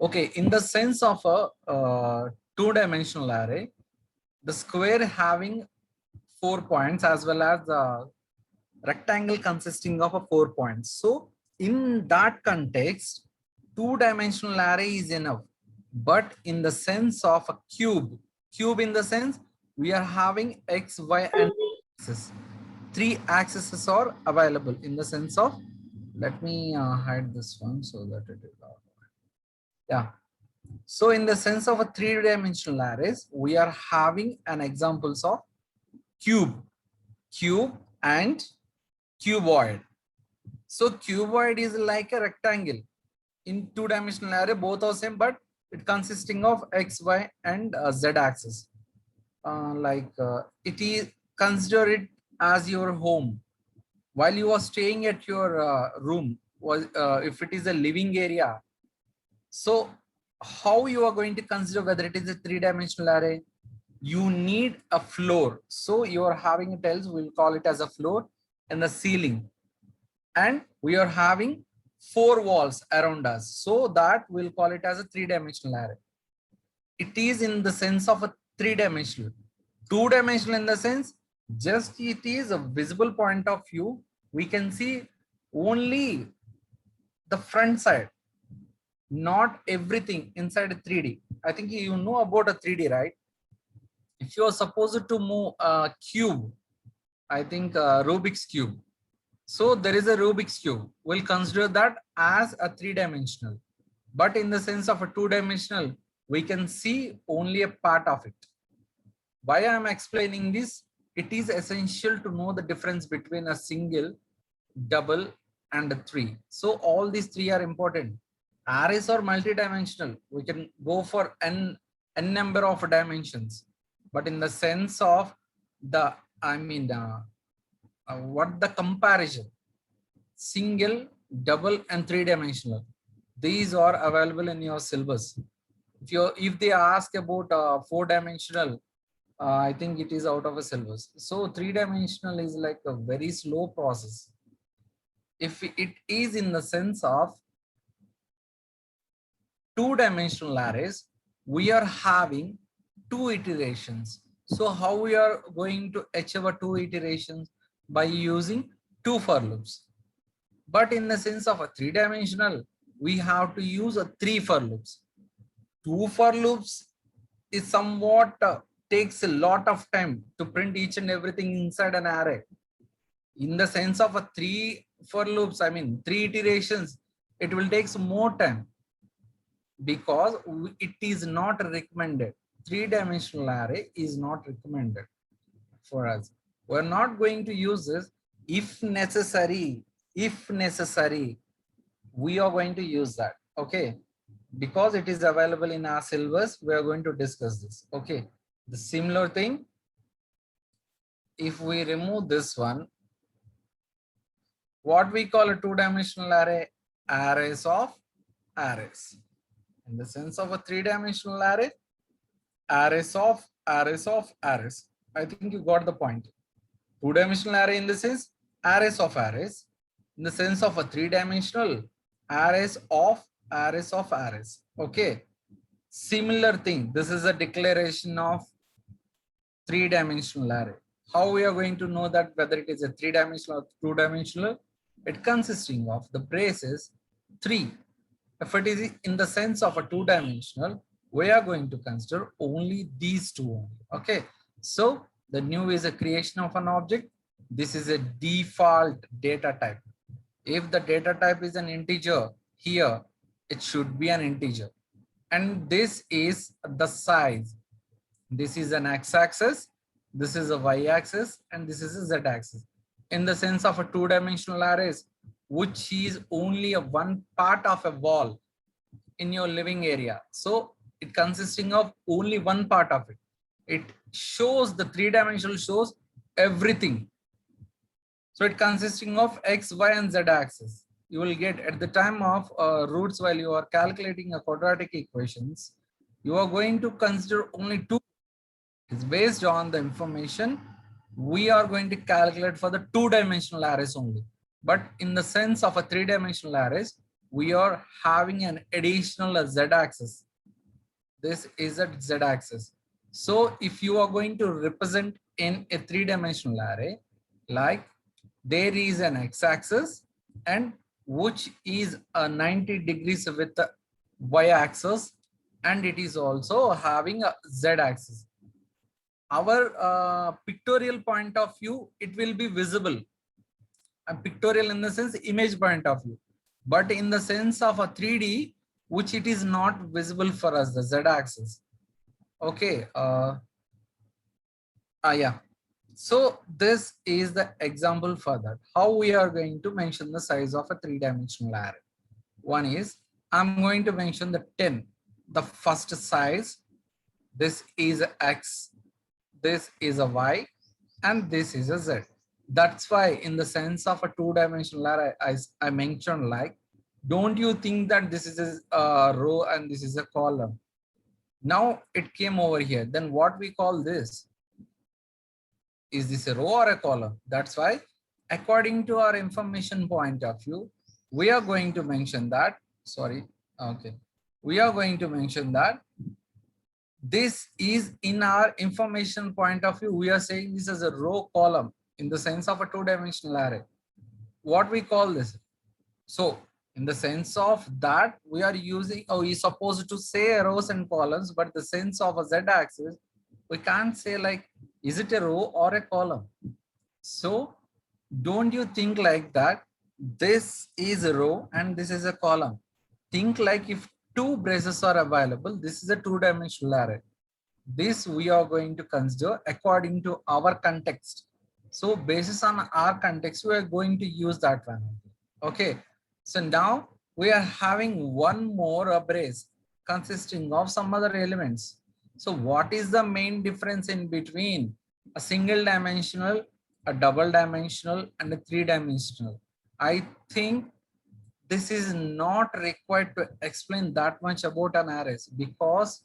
Okay, in the sense of a two-dimensional array, the square having 4 points as well as the rectangle consisting of a 4 points. So in that context, two-dimensional array is enough. But in the sense of a cube in the sense we are having x, y, and axis. Three axes are available in the sense of. Let me hide this one so that it is. Yeah. So in the sense of a three-dimensional arrays, we are having an examples of cube, and cuboid. So cuboid is like a rectangle. In two-dimensional array, both are same, but it consisting of x, y, and z axis. It is consider it as your home while you are staying at your room. Was if it is a living area, so how you are going to consider whether it is a three-dimensional array? You need a floor. So you are having tiles, we'll call it as a floor, and the ceiling. And we are having four walls around us. So that we'll call it as a three-dimensional array. It is in the sense of a three-dimensional. Two-dimensional in the sense, just it is a visible point of view. We can see only the front side, not everything inside a 3D. I think you know about a 3D, right? If you are supposed to move a cube, I think Rubik's cube. So there is a Rubik's cube. We'll consider that as a three-dimensional. But in the sense of a two-dimensional, we can see only a part of it. Why I am explaining this? It is essential to know the difference between a single, double, and a three. So all these three are important. Arrays are multi-dimensional. We can go for n number of dimensions. But in the sense of the, what the comparison, single, double, and three-dimensional, these are available in your syllabus. If they ask about four-dimensional, I think it is out of a syllabus. So three-dimensional is like a very slow process. If it is in the sense of two-dimensional arrays, we are having two iterations. So how we are going to achieve two iterations? By using two for loops. But in the sense of a three-dimensional, we have to use a three for loops. Two for loops is somewhat takes a lot of time to print each and everything inside an array. In the sense of a three for loops, three iterations, it will take some more time because it is not recommended. Three-dimensional array is not recommended for us. We're not going to use this. If necessary, we are going to use that. Okay, because it is available in our syllabus, we are going to discuss this. Okay, the similar thing, if we remove this one, what we call a two-dimensional array? Arrays of arrays. In the sense of a three-dimensional array, arrays of arrays. I think you got the point. Two-dimensional array in the sense arrays of arrays. In the sense of a three-dimensional, arrays of arrays. Okay. Similar thing. This is a declaration of three-dimensional array. How we are going to know that whether it is a three-dimensional or two-dimensional? It consisting of the braces three. If it is in the sense of a two-dimensional, we are going to consider only these two only. Okay. So the new is a creation of an object. This is a default data type. If the data type is an integer, here it should be an integer. And this is the size. This is an x-axis, this is a y-axis, and this is a z-axis. In the sense of a two-dimensional arrays, which is only a one part of a wall in your living area. So it consisting of only one part of it. It shows the three-dimensional shows everything. So it consisting of x, y, and z axis. You will get at the time of roots while you are calculating a quadratic equations, you are going to consider only two. It's based on the information we are going to calculate for the two-dimensional arrays only. But in the sense of a three-dimensional arrays, we are having an additional z-axis. This is a z-axis. So if you are going to represent in a three-dimensional array, like there is an x-axis and which is a 90 degrees with the y-axis, and it is also having a z-axis. Our pictorial point of view, it will be visible. And pictorial in the sense image point of view, but in the sense of a 3D, which it is not visible for us, the z-axis. Okay. Yeah. So this is the example for that. How we are going to mention the size of a three-dimensional array. One is, I'm going to mention the 10, the first size. This is a x, this is a y, and this is a z. That's why in the sense of a two-dimensional array, I mentioned like, don't you think that this is a row and this is a column? Now it came over here. Then what we call this? Is this a row or a column? That's why according to our information point of view, we are going to mention that, sorry, okay. We are going to mention that this is in our information point of view. We are saying this as a row column in the sense of a two-dimensional array. What we call this? So in the sense of that, we are using, or we supposed to say rows and columns, but the sense of a z-axis, we can't say like, is it a row or a column? So don't you think like that this is a row and this is a column. Think like if two braces are available, this is a two-dimensional array. This we are going to consider according to our context. So basis on our context, we are going to use that one. Okay. So now we are having one more brace consisting of some other elements. So what is the main difference in between a single dimensional, a double dimensional, and a three-dimensional? I think this is not required to explain that much about an array, because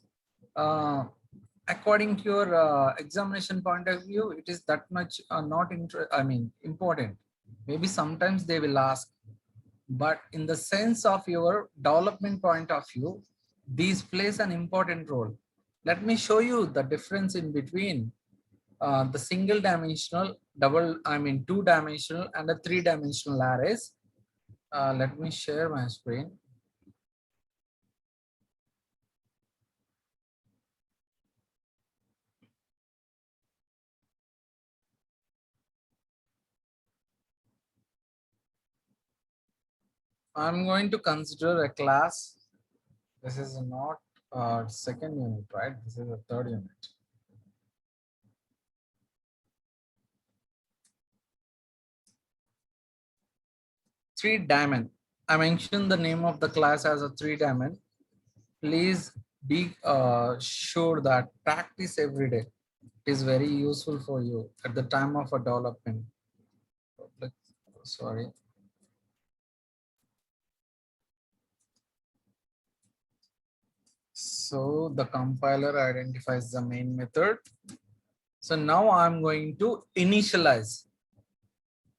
according to your examination point of view, it is that much not important. Maybe sometimes they will ask, but in the sense of your development point of view, these plays an important role. Let me show you the difference in between the single dimensional, two-dimensional and a three-dimensional arrays. Let me share my screen. I'm going to consider a class. This is not second unit, right? This is a third unit. Three-dimension. I mentioned the name of the class as a three-dimension. Please be sure that practice every day. It is very useful for you at the time of a development. Sorry. So the compiler identifies the main method. So now I'm going to initialize.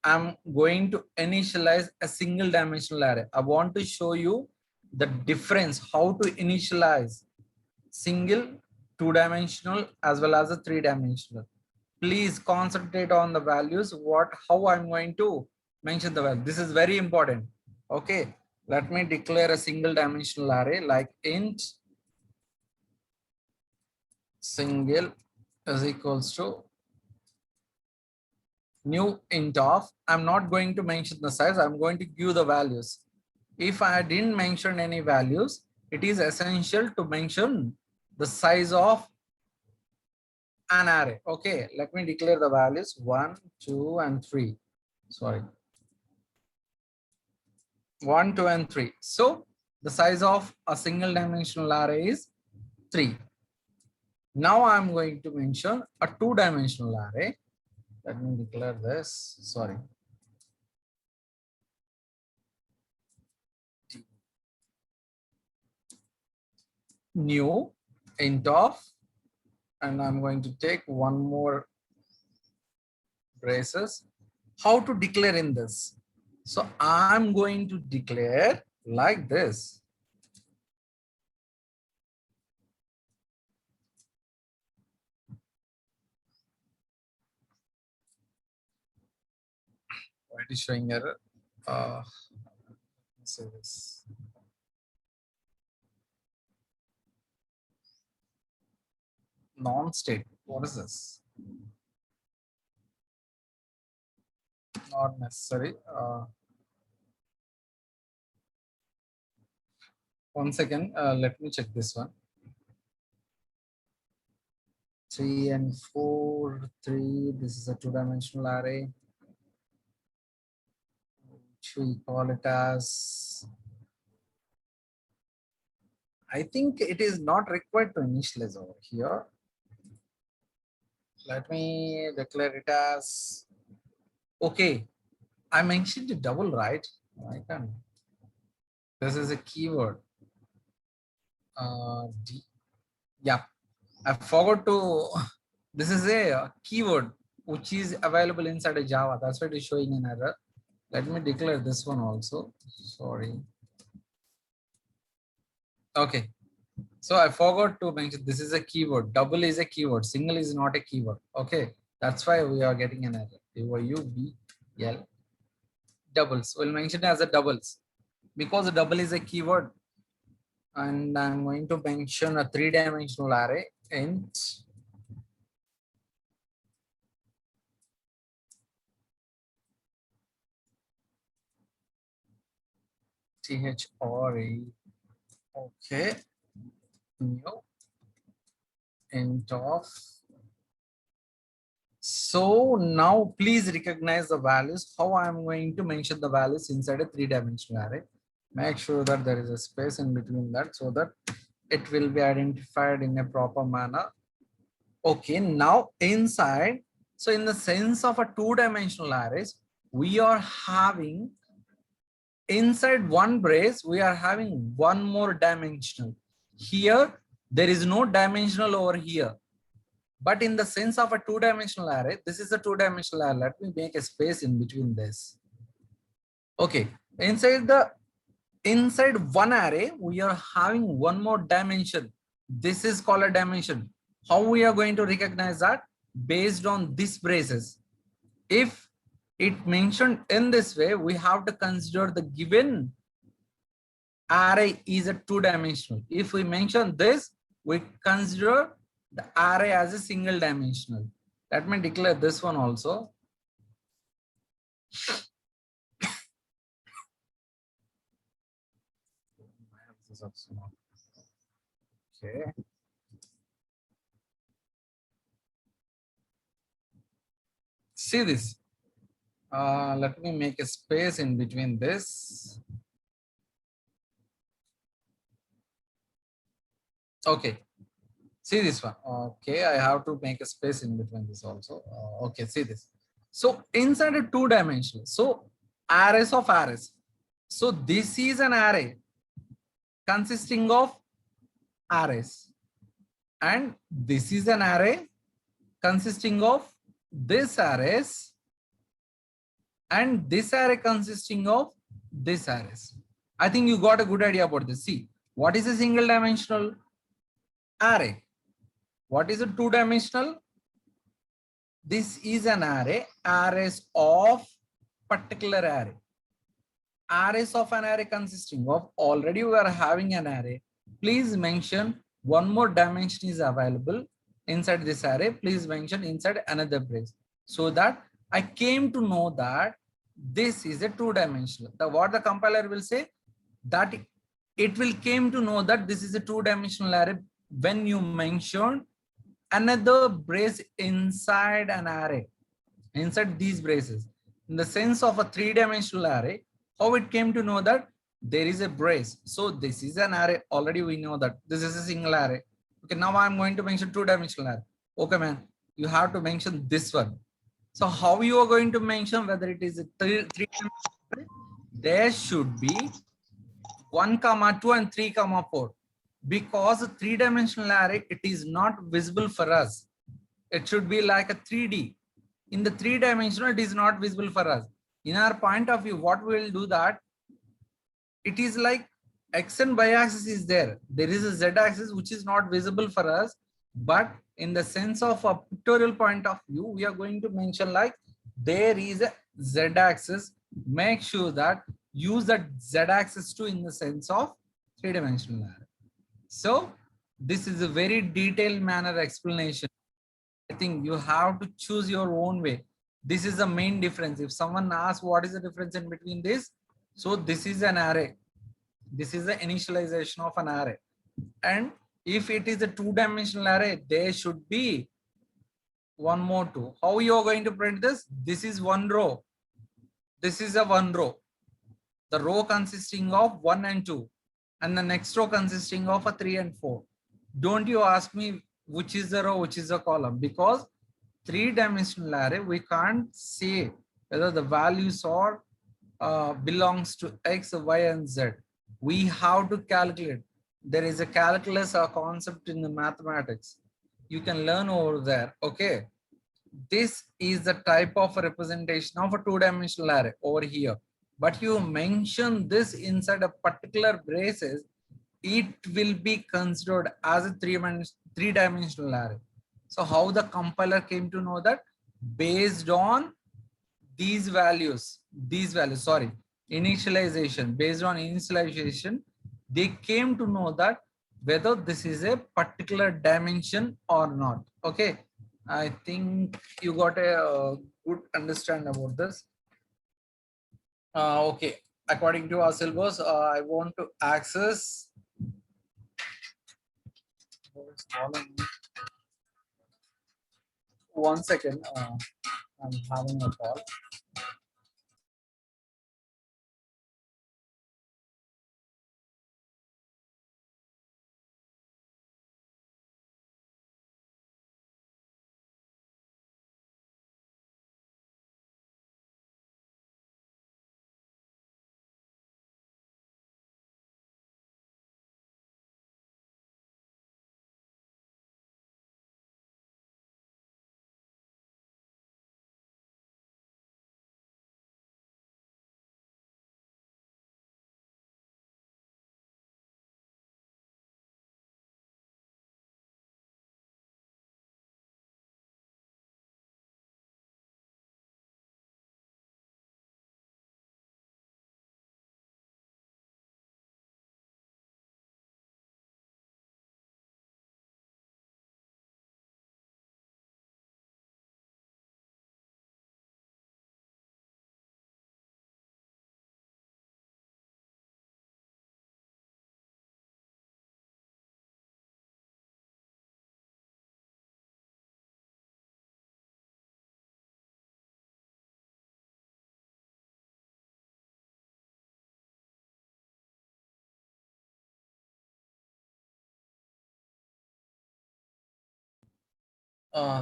I'm going to initialize a single dimensional array. I want to show you the difference, how to initialize single, two-dimensional as well as a three-dimensional. Please concentrate on the values, how I'm going to mention the value. This is very important. Okay, let me declare a single dimensional array like int single is equals to new int of, I'm not going to mention the size, I'm going to give the values. If I didn't mention any values, it is essential to mention the size of an array. Okay, let me declare the values 1, 2, and 3. Sorry. 1, 2, and 3. So the size of a single dimensional array is 3. Now I'm going to mention a two-dimensional array. Let me declare this. Sorry. New int of, and I'm going to take one more braces. How to declare in this? So I'm going to declare like this. Why it is showing error? Let's say this. Non-state. What is this? Not necessary. One second. Let me check this one. 3 and 4, 3. This is a two-dimensional array. Which we call it as. I think it is not required to initialize over here. Let me declare it as. Okay. I mentioned the double, right? I can. This is a keyword. D. Yeah, I forgot to. This is a keyword which is available inside a Java. That's why it is showing an error. Let me declare this one also. Sorry. Okay. So I forgot to mention this is a keyword. Double is a keyword. Single is not a keyword. Okay. That's why we are getting an error. UBL doubles. We'll mention it as a doubles because the double is a keyword. And I'm going to mention a three-dimensional array int THRE. Okay. New int of. So now please recognize the values. How I'm going to mention the values inside a three-dimensional array. Make sure that there is a space in between that so that it will be identified in a proper manner. Okay, now inside, so in the sense of a two-dimensional arrays, we are having inside one brace, we are having one more dimensional. Here, there is no dimensional over here. But in the sense of a two-dimensional array, this is a two-dimensional array. Let me make a space in between this. Okay, inside one array, we are having one more dimension. This is called a dimension. How we are going to recognize that? Based on these braces. If it mentioned in this way, we have to consider the given array is a two-dimensional. If we mention this, we consider the array as a single dimensional. Let me declare this one also. Okay. See this. Let me make a space in between this. Okay. See this one. Okay, I have to make a space in between this also. Okay, see this. So inside a two-dimensional. So arrays of arrays. So this is an array consisting of arrays. And this is an array consisting of this arrays. And this array consisting of this arrays. I think you got a good idea about this. See, what is a single dimensional array? What is a two-dimensional? This is an array, arrays of particular array. Arrays of an array consisting of, already we are having an array. Please mention one more dimension is available inside this array. Please mention inside another brace. So that I came to know that this is a two-dimensional. What the compiler will say, that it will came to know that this is a two-dimensional array when you mention another brace inside an array, inside these braces. In the sense of a three-dimensional array, how it came to know that there is a brace. So this is an array. Already we know that this is a single array. Okay, now I'm going to mention two-dimensional array. Okay, man, you have to mention this one. So how you are going to mention whether it is a three-dimensional array? There should be 1, 2 and 3, 4. Because a three-dimensional array, it is not visible for us. It should be like a 3D. In the three-dimensional, it is not visible for us. In our point of view, what we will do that, it is like x and y axis is there. There is a z axis which is not visible for us, but in the sense of a pictorial point of view, we are going to mention like there is a z axis. Make sure that use that z axis too in the sense of three-dimensional array. So this is a very detailed manner explanation. I think you have to choose your own way. This is the main difference. If someone asks what is the difference in between this, so this is an array. This is the initialization of an array. And if it is a two-dimensional array, there should be one more two. How you are going to print this? This is one row. This is a one row. The row consisting of 1 and 2. And the next row consisting of a 3 and 4. Don't you ask me which is the row, which is the column, because three-dimensional array, we can't say whether the values are belongs to x, y, and z. We have to calculate. There is a calculus or concept in the mathematics. You can learn over there. Okay. This is the type of representation of a two-dimensional array over here. But you mention this inside a particular braces, it will be considered as a three-dimensional array. So how the compiler came to know that? Based on these values, sorry, initialization, based on initialization, they came to know that whether this is a particular dimension or not. Okay, I think you got a good understand about this. Okay, according to our syllabus, I want to access. One second, I'm having a call.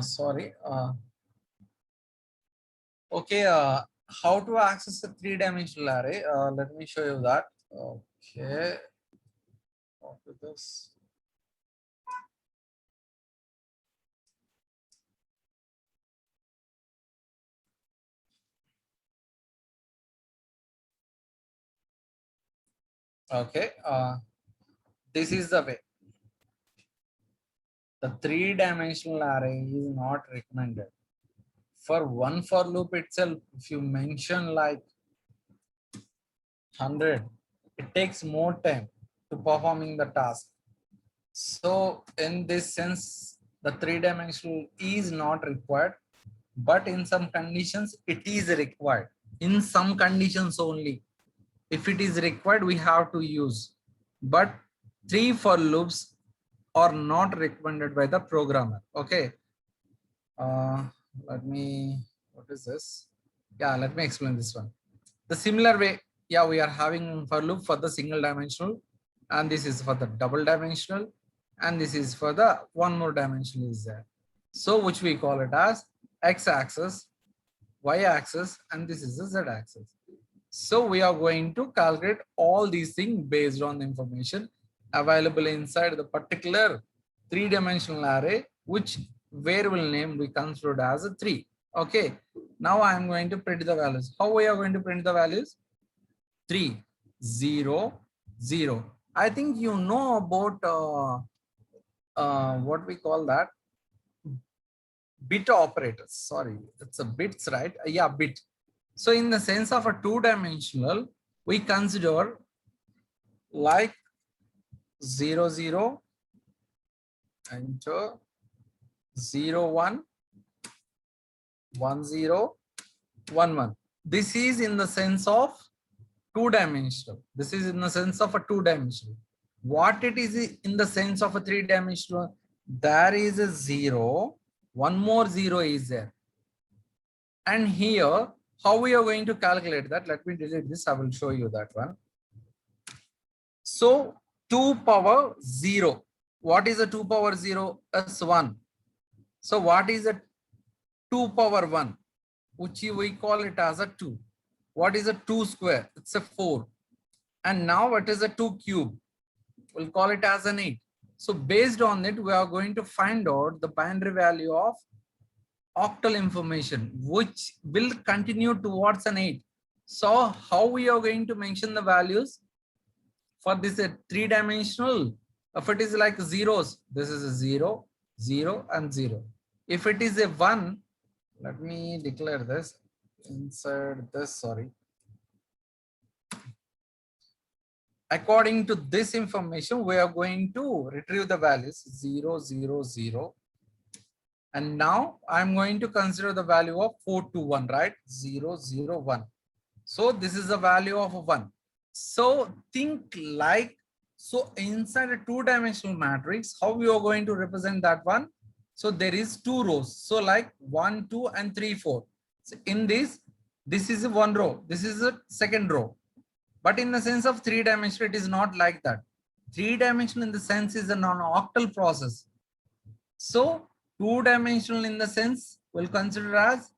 Sorry. Okay. How to access a three-dimensional array? Let me show you that. Okay. Copy this. Okay. This is the way. The three-dimensional array is not recommended. For one for loop itself, if you mention like 100, it takes more time to performing the task. So in this sense, the three-dimensional is not required, but in some conditions it is required. In some conditions only. If it is required, we have to use. But three for loops are not recommended by the programmer. Okay. Let me, what is this? Yeah, let me explain this one. The similar way, yeah, we are having for loop for the single dimensional, and this is for the double dimensional, and this is for the one more dimensional is there. So which we call it as x-axis, y-axis, and this is the z-axis. So we are going to calculate all these things based on the information available inside the particular three-dimensional array, which variable name we considered as a 3. Okay. Now I am going to print the values. How we are going to print the values? 3. 0, 0. I think you know about what we call that, bit operators. Sorry, it's a bits, right? Yeah, bit. So in the sense of a two-dimensional, we consider like 0, 0, enter 0, 1, 1, 0, 1, 1. This is in the sense of two-dimensional. This is in the sense of a two-dimensional. What it is in the sense of a three-dimensional? There is a 0, one more 0 is there. And here, how we are going to calculate that? Let me delete this. I will show you that one. So 2 power 0. What is a 2 power 0? It's 1. So what is a 2 power 1? Which we call it as a 2. What is a 2 square? It's a 4. And now what is a 2 cube? We'll call it as an 8. So based on it, we are going to find out the binary value of octal information, which will continue towards an 8. So how we are going to mention the values for this three-dimensional? If it is like zeros, this is a 0, 0, and 0. If it is a 1, let me declare this inside this, sorry. According to this information, we are going to retrieve the values 0, 0, 0. And now I'm going to consider the value of 4 to 1, right? 0, 0, 1. So this is the value of 1. So think like, so inside a two-dimensional matrix, how we are going to represent that one? So there is 2 rows. So like 1, 2, and 3, 4. So in this is one row. This is a second row. But in the sense of three-dimensional, it is not like that. Three-dimensional in the sense is a non-octal process. So two-dimensional in the sense we'll consider as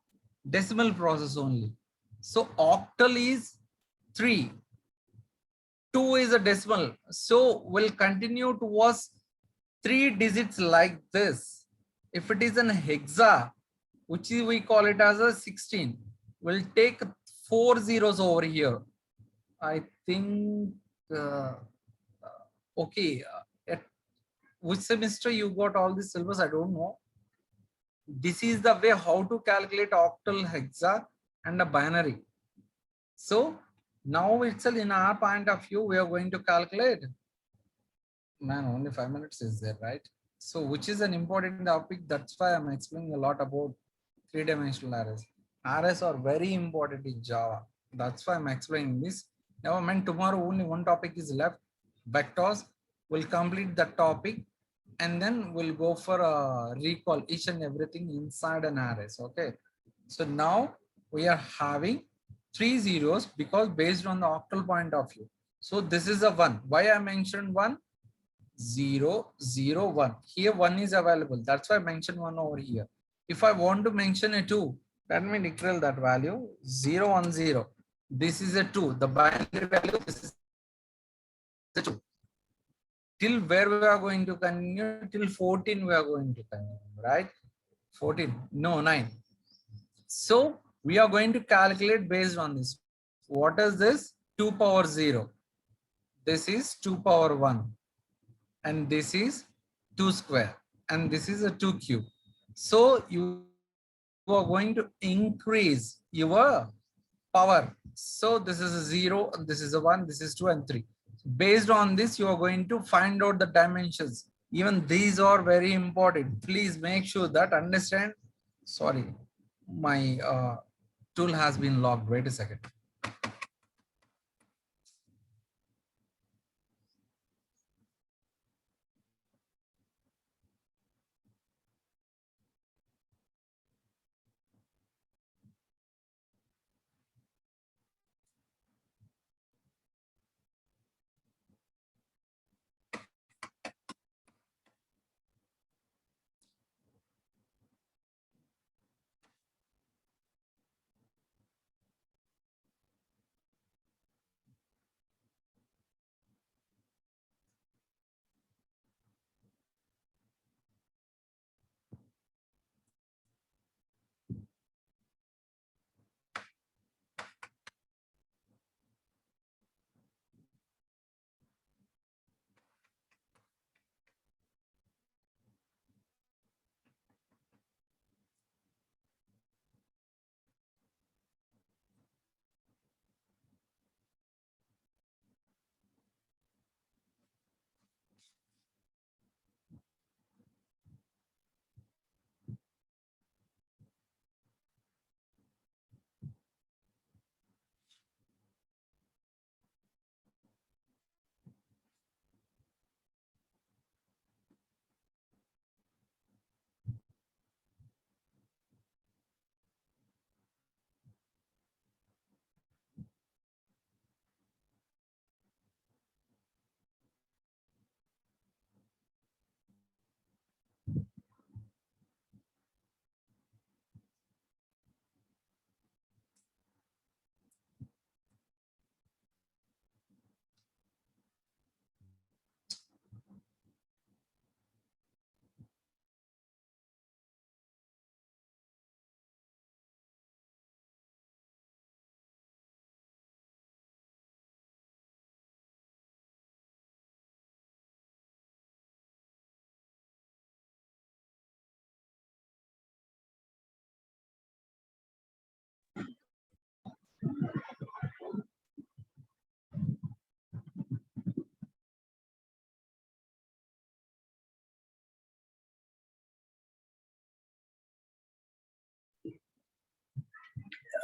decimal process only. So octal is 3. 2 is a decimal. So we'll continue towards 3 digits like this. If it is an hexa, which we call it as a 16, we'll take 4 zeros over here. I think, okay, at which semester you got all this syllabus, I don't know. This is the way how to calculate octal, hexa, and a binary. So now itself, in our point of view, we are going to calculate. Man, only 5 minutes is there, right? So which is an important topic. That's why I'm explaining a lot about three-dimensional arrays. Arrays are very important in Java. That's why I'm explaining this. Never mind, tomorrow only one topic is left. Vectors. We'll complete that topic and then we'll go for a recall each and everything inside an arrays. Okay. So now we are having 3 zeros because based on the octal point of view. So this is a 1. Why I mentioned 1? 0, 0, 1. Here 1 is available. That's why I mentioned 1 over here. If I want to mention a 2, let me declare that value 0, 1, 0. This is a 2. The binary value, this is a 2. Till where we are going to continue? Till 14 we are going to continue, right? 14, no, 9. So we are going to calculate based on this. What is this? 2 power 0. This is 2 power 1. And this is 2 square. And this is a 2 cube. So you are going to increase your power. So this is a 0, this is a 1, this is 2 and 3. Based on this, you are going to find out the dimensions. Even these are very important. Please make sure that understand. Sorry, my tool has been locked. Wait a second.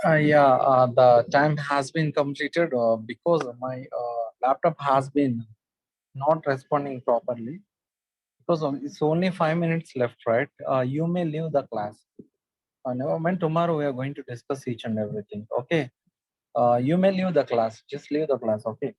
Yeah, the time has been completed because my laptop has been not responding properly. Because it's only 5 minutes left, right? You may leave the class. Never mind. Tomorrow we are going to discuss each and everything. Okay. You may leave the class. Just leave the class. Okay.